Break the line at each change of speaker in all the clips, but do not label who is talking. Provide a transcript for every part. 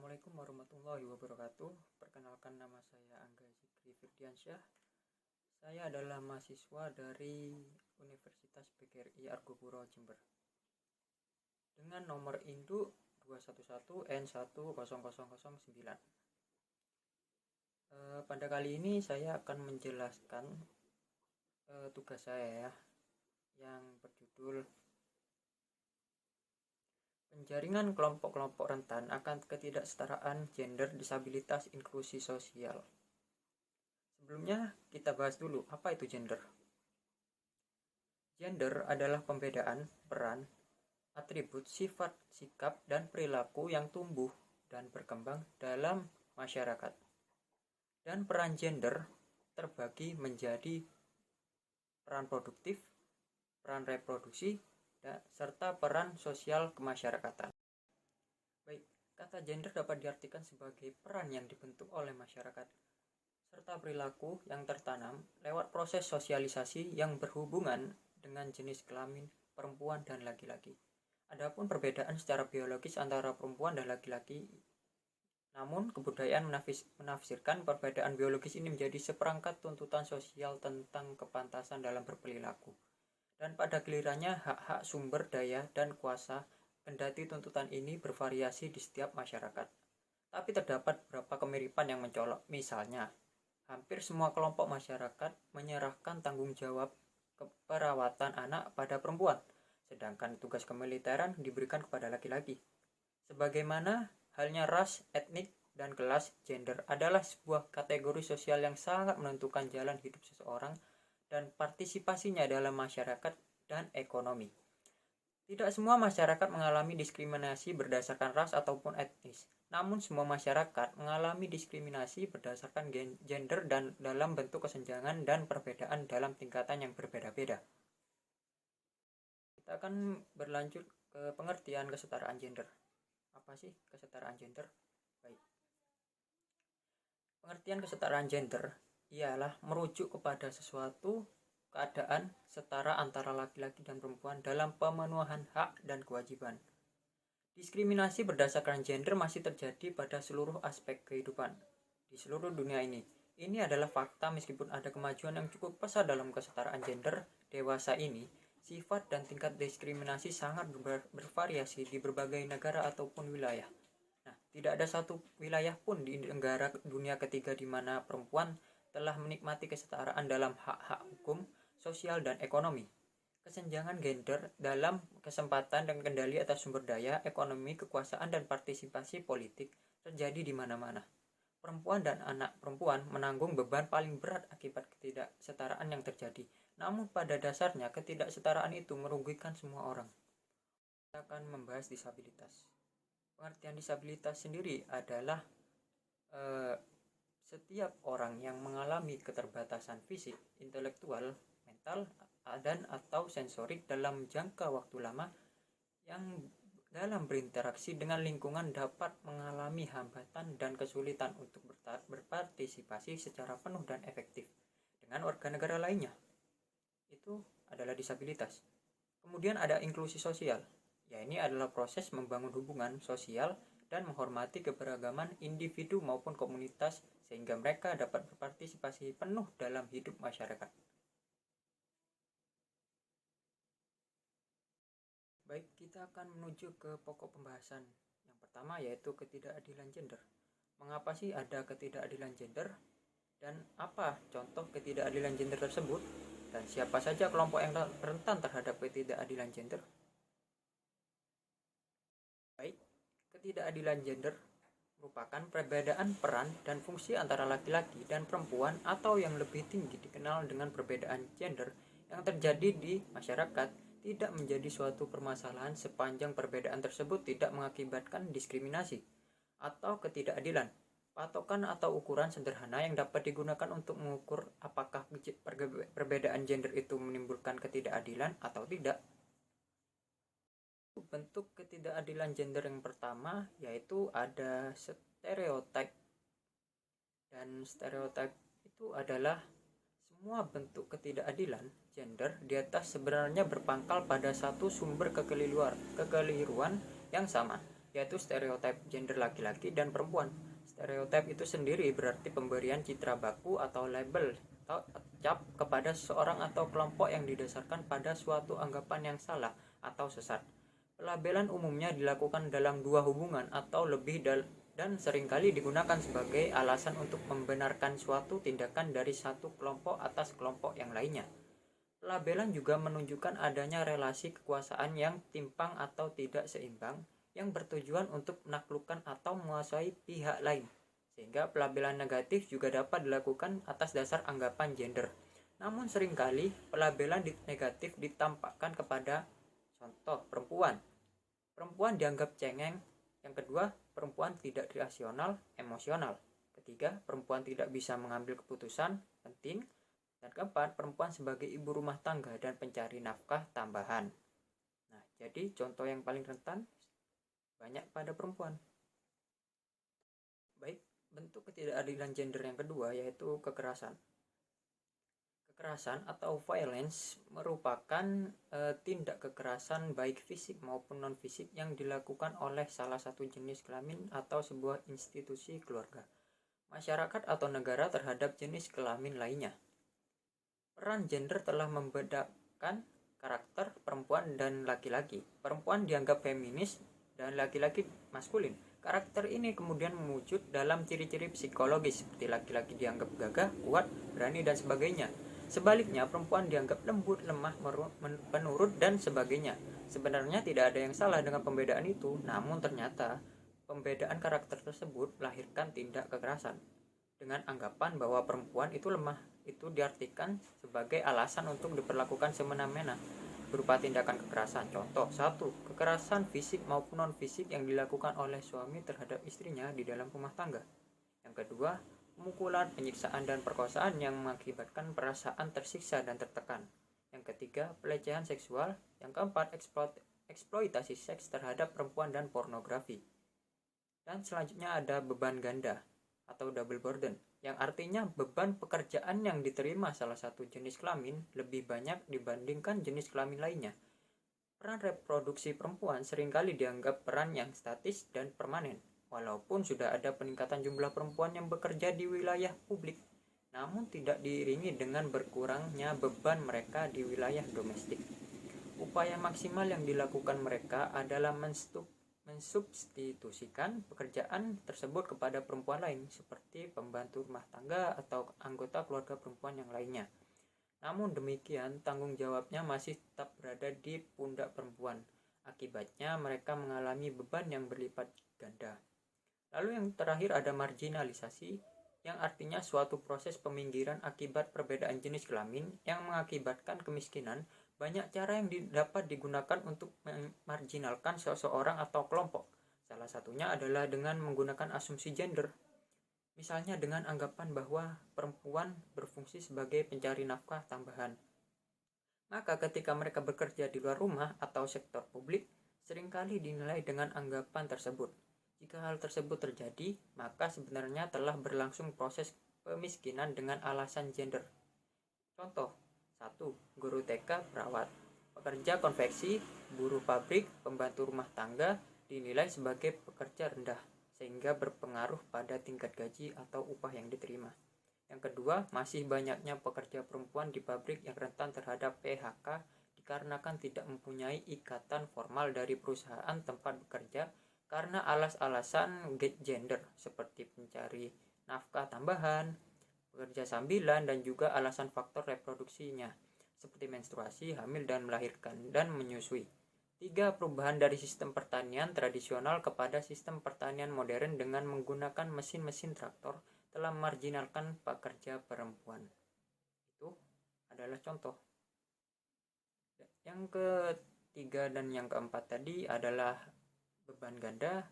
Assalamualaikum warahmatullahi wabarakatuh. Perkenalkan, nama saya Angga Zikri Firdiansyah. Saya adalah mahasiswa dari Universitas PGRI Argopuro, Jember. Dengan nomor induk 211N10009. Pada kali ini saya akan menjelaskan tugas saya yang berjudul Penjaringan kelompok-kelompok rentan akan ketidaksetaraan gender, disabilitas, inklusi sosial. Sebelumnya kita bahas dulu, apa itu gender? Gender adalah pembedaan, peran, atribut, sifat, sikap, dan perilaku yang tumbuh dan berkembang dalam masyarakat. Dan peran gender terbagi menjadi peran produktif, peran reproduksi, serta peran sosial kemasyarakatan. Baik, kata gender dapat diartikan sebagai peran yang dibentuk oleh masyarakat, serta perilaku yang tertanam lewat proses sosialisasi yang berhubungan dengan jenis kelamin perempuan dan laki-laki. Adapun perbedaan secara biologis antara perempuan dan laki-laki, namun kebudayaan menafsirkan perbedaan biologis ini menjadi seperangkat tuntutan sosial tentang kepantasan dalam berperilaku. Dan pada gilirannya hak-hak sumber daya dan kuasa, kendati tuntutan ini bervariasi di setiap masyarakat. Tapi terdapat beberapa kemiripan yang mencolok. Misalnya, hampir semua kelompok masyarakat menyerahkan tanggung jawab keperawatan anak pada perempuan, sedangkan tugas kemiliteran diberikan kepada laki-laki. Sebagaimana halnya ras, etnik, dan kelas, gender adalah sebuah kategori sosial yang sangat menentukan jalan hidup seseorang dan partisipasinya dalam masyarakat dan ekonomi. Tidak semua masyarakat mengalami diskriminasi berdasarkan ras ataupun etnis, namun semua masyarakat mengalami diskriminasi berdasarkan gender dan dalam bentuk kesenjangan dan perbedaan dalam tingkatan yang berbeda-beda. Kita akan berlanjut ke pengertian kesetaraan gender. Apa sih kesetaraan gender? Baik. Pengertian kesetaraan gender ialah merujuk kepada sesuatu keadaan setara antara laki-laki dan perempuan dalam pemenuhan hak dan kewajiban. Diskriminasi berdasarkan gender masih terjadi pada seluruh aspek kehidupan di seluruh dunia ini. Ini adalah fakta meskipun ada kemajuan yang cukup pesat dalam kesetaraan gender dewasa ini. Sifat dan tingkat diskriminasi sangat bervariasi di berbagai negara ataupun wilayah. Nah, tidak ada satu wilayah pun di negara dunia ketiga di mana perempuan telah menikmati kesetaraan dalam hak-hak hukum, sosial, dan ekonomi. Kesenjangan gender dalam kesempatan dan kendali atas sumber daya, ekonomi, kekuasaan, dan partisipasi politik terjadi di mana-mana. Perempuan dan anak perempuan menanggung beban paling berat akibat ketidaksetaraan yang terjadi. Namun pada dasarnya ketidaksetaraan itu merugikan semua orang. Kita akan membahas disabilitas. Pengertian disabilitas sendiri adalah setiap orang yang mengalami keterbatasan fisik, intelektual, mental, dan atau sensorik dalam jangka waktu lama yang dalam berinteraksi dengan lingkungan dapat mengalami hambatan dan kesulitan untuk berpartisipasi secara penuh dan efektif dengan warga negara lainnya. Itu adalah disabilitas. Kemudian ada inklusi sosial. Ya, ini adalah proses membangun hubungan sosial dan menghormati keberagaman individu maupun komunitas sehingga mereka dapat berpartisipasi penuh dalam hidup masyarakat. Baik, kita akan menuju ke pokok pembahasan. Yang pertama yaitu ketidakadilan gender. Mengapa sih ada ketidakadilan gender? Dan apa contoh ketidakadilan gender tersebut? Dan siapa saja kelompok yang rentan terhadap ketidakadilan gender? Baik, ketidakadilan gender merupakan perbedaan peran dan fungsi antara laki-laki dan perempuan atau yang lebih tinggi dikenal dengan perbedaan gender yang terjadi di masyarakat tidak menjadi suatu permasalahan sepanjang perbedaan tersebut tidak mengakibatkan diskriminasi atau ketidakadilan. Patokan atau ukuran sederhana yang dapat digunakan untuk mengukur apakah perbedaan gender itu menimbulkan ketidakadilan atau tidak. Bentuk ketidakadilan gender yang pertama yaitu ada stereotip. Dan stereotip itu adalah semua bentuk ketidakadilan gender di atas sebenarnya berpangkal pada satu sumber kekeliruan yang sama, yaitu stereotip gender laki-laki dan perempuan. Stereotip itu sendiri berarti pemberian citra baku atau label atau cap kepada seseorang atau kelompok yang didasarkan pada suatu anggapan yang salah atau sesat. Pelabelan umumnya dilakukan dalam dua hubungan atau lebih dan seringkali digunakan sebagai alasan untuk membenarkan suatu tindakan dari satu kelompok atas kelompok yang lainnya. Pelabelan juga menunjukkan adanya relasi kekuasaan yang timpang atau tidak seimbang yang bertujuan untuk menaklukkan atau menguasai pihak lain, sehingga pelabelan negatif juga dapat dilakukan atas dasar anggapan gender. Namun seringkali pelabelan negatif ditampakkan kepada contoh perempuan. Perempuan dianggap cengeng. Yang kedua, perempuan tidak rasional, emosional. Ketiga, perempuan tidak bisa mengambil keputusan penting. Dan keempat, perempuan sebagai ibu rumah tangga dan pencari nafkah tambahan. Nah, jadi contoh yang paling rentan banyak pada perempuan. Baik, bentuk ketidakadilan gender yang kedua yaitu kekerasan. Kekerasan atau violence merupakan tindak kekerasan baik fisik maupun non-fisik yang dilakukan oleh salah satu jenis kelamin atau sebuah institusi keluarga, masyarakat atau negara terhadap jenis kelamin lainnya. Peran gender telah membedakan karakter perempuan dan laki-laki. Perempuan dianggap feminis dan laki-laki maskulin. Karakter ini kemudian mewujud dalam ciri-ciri psikologis seperti laki-laki dianggap gagah, kuat, berani, dan sebagainya. Sebaliknya, perempuan dianggap lembut, lemah, penurut, dan sebagainya. Sebenarnya tidak ada yang salah dengan pembedaan itu, namun ternyata pembedaan karakter tersebut melahirkan tindak kekerasan. Dengan anggapan bahwa perempuan itu lemah, itu diartikan sebagai alasan untuk diperlakukan semena-mena berupa tindakan kekerasan. Contoh 1. Kekerasan fisik maupun non-fisik yang dilakukan oleh suami terhadap istrinya di dalam rumah tangga. Yang kedua, pemukulan, penyiksaan, dan perkosaan yang mengakibatkan perasaan tersiksa dan tertekan. Yang ketiga, pelecehan seksual. Yang keempat, eksploitasi seks terhadap perempuan dan pornografi. Dan selanjutnya ada beban ganda atau double burden, yang artinya beban pekerjaan yang diterima salah satu jenis kelamin lebih banyak dibandingkan jenis kelamin lainnya. Peran reproduksi perempuan seringkali dianggap peran yang statis dan permanen, walaupun sudah ada peningkatan jumlah perempuan yang bekerja di wilayah publik, namun tidak diiringi dengan berkurangnya beban mereka di wilayah domestik. Upaya maksimal yang dilakukan mereka adalah mensubstitusikan pekerjaan tersebut kepada perempuan lain seperti pembantu rumah tangga atau anggota keluarga perempuan yang lainnya. Namun demikian, tanggung jawabnya masih tetap berada di pundak perempuan. Akibatnya mereka mengalami beban yang berlipat ganda. Lalu yang terakhir ada marginalisasi, yang artinya suatu proses peminggiran akibat perbedaan jenis kelamin yang mengakibatkan kemiskinan. Banyak cara yang dapat digunakan untuk memarginalkan seseorang atau kelompok. Salah satunya adalah dengan menggunakan asumsi gender. Misalnya dengan anggapan bahwa perempuan berfungsi sebagai pencari nafkah tambahan. Maka ketika mereka bekerja di luar rumah atau sektor publik, seringkali dinilai dengan anggapan tersebut. Jika hal tersebut terjadi, maka sebenarnya telah berlangsung proses pemiskinan dengan alasan gender. Contoh 1. Guru TK, perawat, pekerja konveksi, buruh pabrik, pembantu rumah tangga dinilai sebagai pekerja rendah, sehingga berpengaruh pada tingkat gaji atau upah yang diterima. Yang kedua, masih banyaknya pekerja perempuan di pabrik yang rentan terhadap PHK dikarenakan tidak mempunyai ikatan formal dari perusahaan tempat bekerja karena alasan gender seperti pencari nafkah tambahan, pekerja sambilan, dan juga alasan faktor reproduksinya seperti menstruasi, hamil, dan melahirkan dan menyusui. 3. Perubahan dari sistem pertanian tradisional kepada sistem pertanian modern dengan menggunakan mesin-mesin traktor telah marginalkan pekerja perempuan. Itu adalah contoh. Yang ketiga dan yang keempat tadi adalah beban ganda,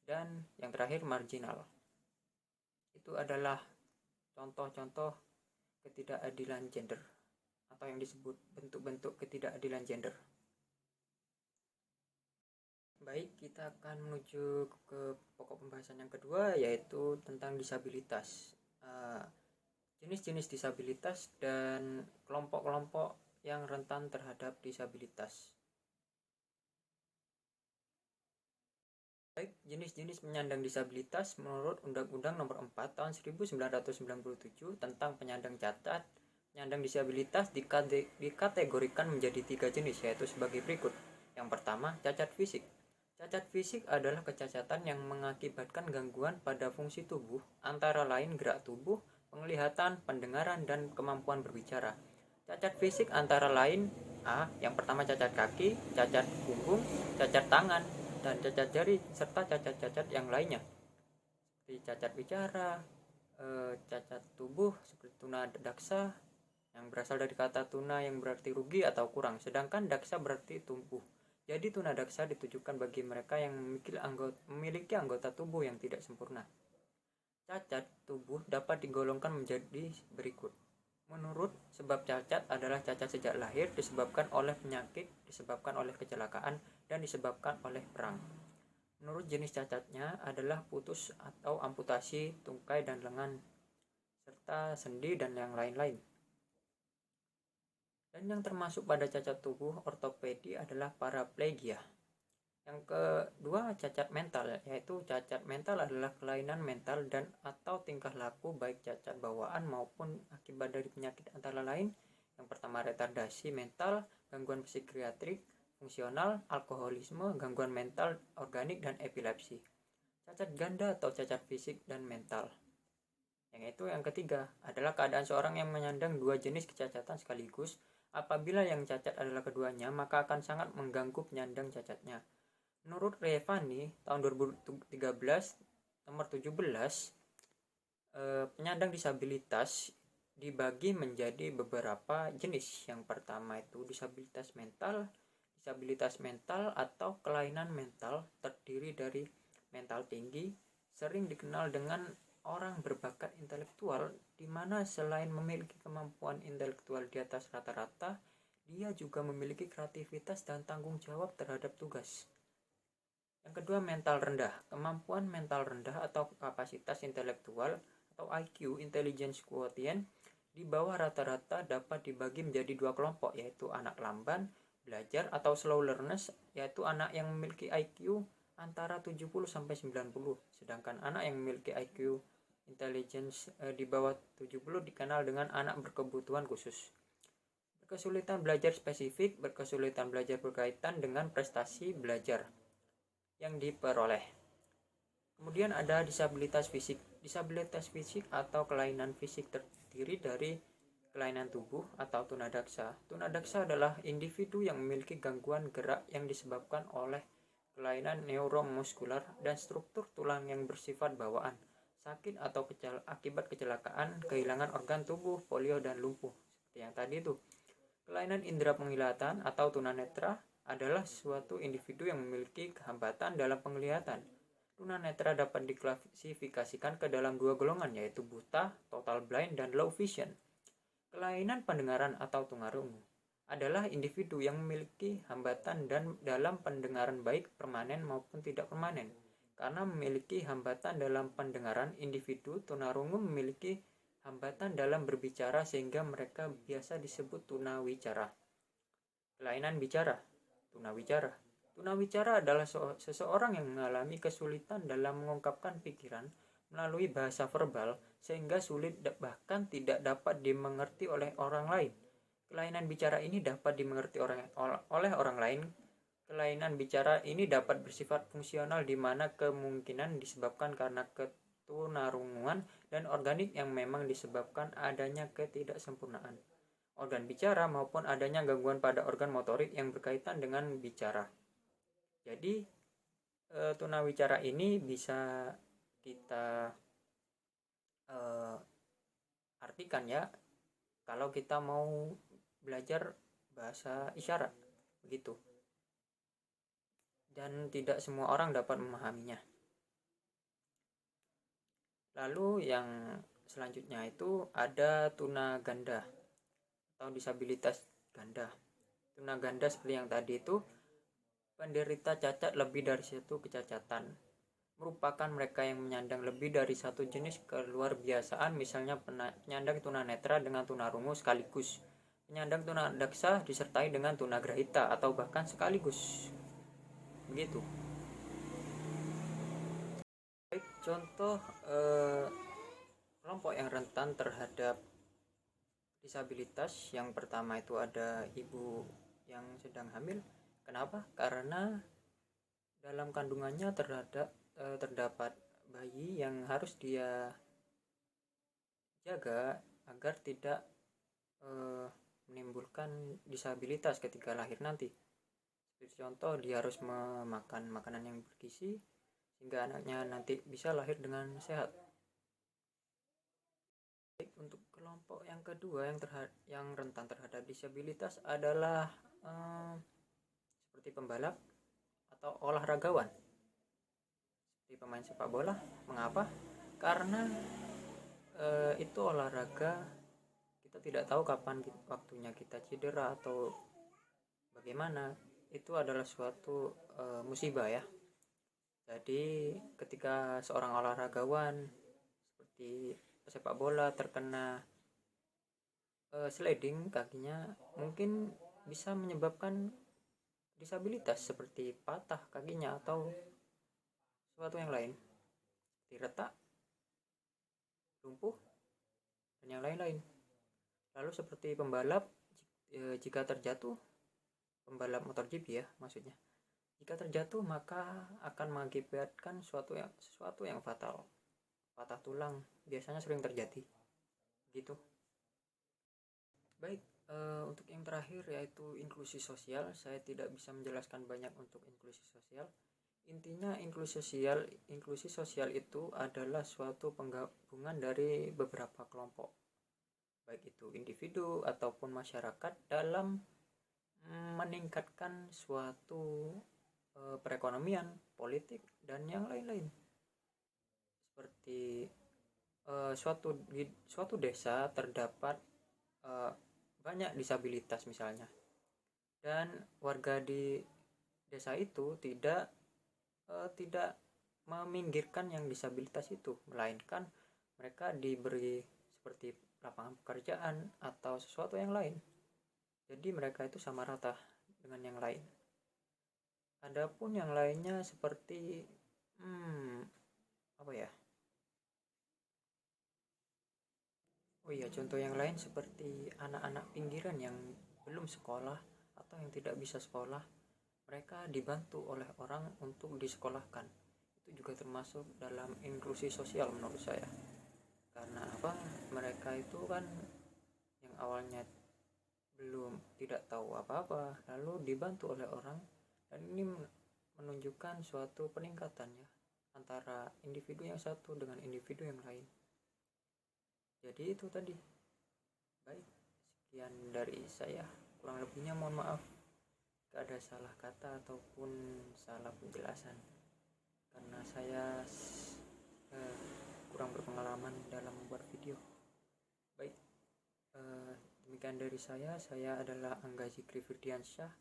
dan yang terakhir marginal. Itu adalah contoh-contoh ketidakadilan gender atau yang disebut bentuk-bentuk ketidakadilan gender. Baik, kita akan menuju ke pokok pembahasan yang kedua, yaitu tentang disabilitas. Jenis-jenis disabilitas dan kelompok-kelompok yang rentan terhadap disabilitas. Baik, jenis-jenis penyandang disabilitas menurut Undang-Undang Nomor 4 Tahun 1997 tentang penyandang cacat, penyandang disabilitas dikategorikan menjadi 3 jenis, yaitu sebagai berikut. Yang pertama, cacat fisik. Cacat fisik adalah kecacatan yang mengakibatkan gangguan pada fungsi tubuh, antara lain gerak tubuh, penglihatan, pendengaran, dan kemampuan berbicara. Cacat fisik antara lain A. Yang pertama cacat kaki, cacat punggung, cacat tangan, dan cacat jari, serta cacat-cacat yang lainnya seperti cacat bicara, cacat tubuh seperti tuna daksa yang berasal dari kata tuna yang berarti rugi atau kurang, sedangkan daksa berarti tumbuh. Jadi tuna daksa ditujukan bagi mereka yang memiliki anggota tubuh yang tidak sempurna. Cacat tubuh dapat digolongkan menjadi berikut. Menurut sebab cacat adalah cacat sejak lahir, disebabkan oleh penyakit, disebabkan oleh kecelakaan, dan disebabkan oleh perang. Menurut jenis cacatnya adalah putus atau amputasi tungkai dan lengan, serta sendi dan yang lain-lain. Dan yang termasuk pada cacat tubuh ortopedi adalah paraplegia. Yang kedua, cacat mental, yaitu cacat mental adalah kelainan mental dan atau tingkah laku baik cacat bawaan maupun akibat dari penyakit antara lain. Yang pertama, retardasi mental, gangguan psikiatrik, fungsional, alkoholisme, gangguan mental organik, dan epilepsi. Cacat ganda atau cacat fisik dan mental. Yang ketiga adalah keadaan seorang yang menyandang dua jenis kecacatan sekaligus. Apabila yang cacat adalah keduanya, maka akan sangat mengganggu penyandang cacatnya. Menurut Revani tahun 2013 nomor 17, penyandang disabilitas dibagi menjadi beberapa jenis. Yang pertama itu disabilitas mental. Disabilitas mental atau kelainan mental terdiri dari mental tinggi, sering dikenal dengan orang berbakat intelektual, di mana selain memiliki kemampuan intelektual di atas rata-rata, dia juga memiliki kreativitas dan tanggung jawab terhadap tugas. Yang kedua, mental rendah. Kemampuan mental rendah atau kapasitas intelektual atau IQ, intelligence quotient, di bawah rata-rata dapat dibagi menjadi dua kelompok, yaitu anak lamban belajar atau slow learners, yaitu anak yang memiliki IQ antara 70 sampai 90, sedangkan anak yang memiliki IQ intelligence di bawah 70 dikenal dengan anak berkebutuhan khusus. Berkesulitan belajar spesifik, berkesulitan belajar berkaitan dengan prestasi belajar yang diperoleh. Kemudian ada disabilitas fisik. Disabilitas fisik atau kelainan fisik terdiri dari kelainan tubuh atau tunadaksa. Tunadaksa adalah individu yang memiliki gangguan gerak yang disebabkan oleh kelainan neuromuskular dan struktur tulang yang bersifat bawaan, sakit atau akibat kecelakaan, kehilangan organ tubuh, polio, dan lumpuh. Seperti yang tadi itu. Kelainan indera penglihatan atau tunanetra adalah suatu individu yang memiliki kehambatan dalam penglihatan. Tunanetra dapat diklasifikasikan ke dalam dua golongan, yaitu buta, total blind, dan low vision. Kelainan pendengaran atau tunarungu adalah individu yang memiliki hambatan dan dalam pendengaran baik permanen maupun tidak permanen. Karena memiliki hambatan dalam pendengaran, individu tunarungu memiliki hambatan dalam berbicara sehingga mereka biasa disebut tunawicara. Kelainan bicara. Tunawicara. Tunawicara adalah seseorang yang mengalami kesulitan dalam mengungkapkan pikiran melalui bahasa verbal sehingga sulit bahkan tidak dapat dimengerti oleh orang lain. Kelainan bicara ini dapat dimengerti oleh orang lain. Kelainan bicara ini dapat bersifat fungsional di mana kemungkinan disebabkan karena ketunarunguan dan organik yang memang disebabkan adanya ketidaksempurnaan organ bicara maupun adanya gangguan pada organ motorik yang berkaitan dengan bicara. Jadi tunawicara ini bisa kita artikan ya kalau kita mau belajar bahasa isyarat begitu. Dan tidak semua orang dapat memahaminya. Lalu yang selanjutnya itu ada tunaganda atau disabilitas ganda. Tunaganda seperti yang tadi itu penderita cacat lebih dari satu kecacatan. Merupakan mereka yang menyandang lebih dari satu jenis keluar biasaan, misalnya penyandang tunanetra dengan tunarungu sekaligus. Penyandang tunadaksa disertai dengan tunagrahita atau bahkan sekaligus. Begitu. Contoh kelompok yang rentan terhadap disabilitas, yang pertama itu ada ibu yang sedang hamil. Kenapa? Karena dalam kandungannya terdapat bayi yang harus dia jaga agar tidak menimbulkan disabilitas ketika lahir nanti. Seperti contoh, dia harus memakan makanan yang bergizi sehingga anaknya nanti bisa lahir dengan sehat. Untuk kelompok yang kedua yang rentan terhadap disabilitas adalah seperti pembalap atau olahragawan, seperti pemain sepak bola. Mengapa? Karena itu olahraga, kita tidak tahu kapan waktunya kita cedera atau bagaimana. Itu adalah suatu musibah ya. Jadi ketika seorang olahragawan seperti sepak bola terkena sliding kakinya, mungkin bisa menyebabkan disabilitas seperti patah kakinya atau sesuatu yang lain, seperti retak, lumpuh, dan yang lain-lain. Lalu seperti pembalap, jika terjatuh, pembalap motor GP ya maksudnya, jika terjatuh maka akan mengakibatkan sesuatu yang fatal, patah tulang biasanya sering terjadi gitu. Baik, untuk yang terakhir yaitu inklusi sosial. Saya tidak bisa menjelaskan banyak untuk inklusi sosial. Intinya inklusi sosial itu adalah suatu penggabungan dari beberapa kelompok, baik itu individu ataupun masyarakat, dalam meningkatkan suatu perekonomian, politik, dan yang lain-lain. Seperti suatu desa terdapat banyak disabilitas misalnya, dan warga di desa itu tidak meminggirkan yang disabilitas itu, melainkan mereka diberi seperti lapangan pekerjaan atau sesuatu yang lain. Jadi mereka itu sama rata dengan yang lain. Adapun yang lainnya seperti apa ya? Oh iya, contoh yang lain seperti anak-anak pinggiran yang belum sekolah atau yang tidak bisa sekolah, mereka dibantu oleh orang untuk disekolahkan. Itu juga termasuk dalam inklusi sosial menurut saya. Karena apa? Mereka itu kan yang awalnya tidak tahu apa-apa, lalu dibantu oleh orang, dan ini menunjukkan suatu peningkatan ya antara individu yang satu dengan individu yang lain. Jadi itu tadi. Baik, sekian dari saya. Kurang lebihnya mohon maaf jika ada salah kata ataupun salah penjelasan, karena saya kurang berpengalaman dalam membuat video. Baik, demikian dari saya adalah Angga Zikri Firdiansyah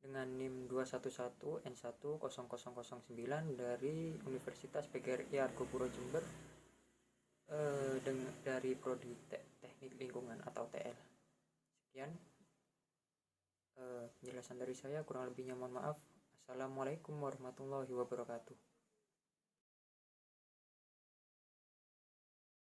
dengan NIM 211N10009 dari Universitas PGRI Argopuro Jember, dari Prodi Teknik Lingkungan atau TL. Sekian penjelasan dari saya, kurang lebihnya mohon maaf. Assalamualaikum warahmatullahi wabarakatuh.